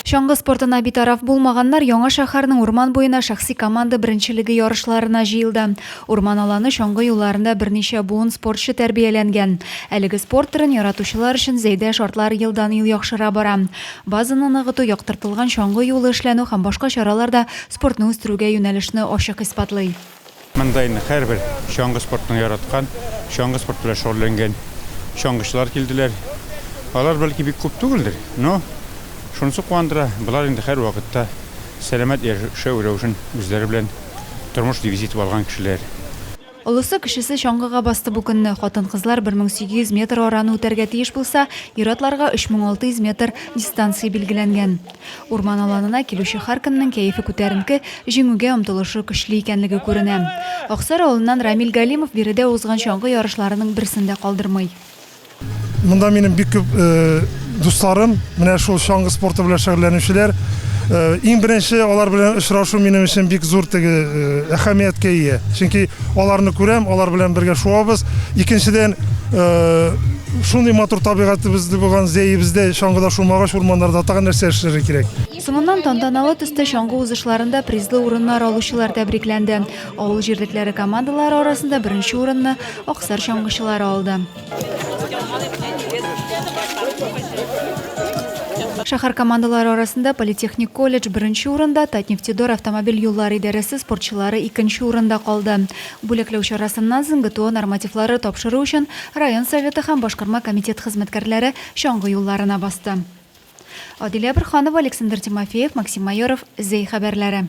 Шаңғы спортына битараф булмаганнар Яңа шәһәрнең урман буена шәхси команда беренчелеге ярышларына җыелды. Урман аланы шаңғы юлларында берничә буын спортчы тәрбияләнгән. Әлеге спорт түрен яратучылар өчен зәйдә шартлар елдан-ел яхшыра бара. Базаны ныгыту, яктыртылган шаңғы юлы эшләнү һәм башка чараларда спортны үстерүгә юнәлешне ачык исбатлый. Мындайны һәрбер шаңғы спортны яраткан, шаңғы спорт белән шөгыльләнгән шаңгычылар килделәр. Алар бәлки бик күп түгелдер, но шунысы куандыра. Булар инде һәр вакытта сәламәт яшәү өчен үзләре белән тормыш девизит алган кешеләр. Олысы кешесе шаңгыга басты бу көнне. Хатын-кызлар 1800 метр араны үтәргә тиеш булса, ир-атларга 3600 метр дистанция билгеләнгән. Урман аланына килүче һәркемнең кәефе күтәренке, җиңүгә омтылышы көчле икәнлеге күренә. Аксар авылыннан Рамил Галимов биредә узган шаңгы ярышларының берсендә калдырмый. Монда минем бик күп дусларым, менә шул шаңгы спорты белән шөгыльләнүчеләр. Иң беренче алар белән очрашу минем өчен бик зур әһәмияткә ия. Чөнки аларны күрәм, алар белән бергә шуабыз. Икенчедән, шундый матур табигатыбызда булган зәебездә шаңгыда шулмагач урманнарда тагын нәрсә эшләргә кирәк. Соңыннан тантаналы төстә шаңгы узышларында призлы урыннар алучылар тәбрикләнде. Авыл җирлекләре командалары арасында беренче урынны Аксар шаңгычылары алды. Шәһәр командалары арасында Политехник колледж беренче урында, Татнефтедор автомобиль юллары идарәсе спортчылары икенче урында калды. Бүләкләү чарасыннан соң ГТО нормативлары тапшыру өчен район советы һәм башкарма комитет хезмәткәрләре шаңгы юлларына басты. Адилә Бирханова, Александр Тимофеев, Максим Майоров, Зей хәбәрләре.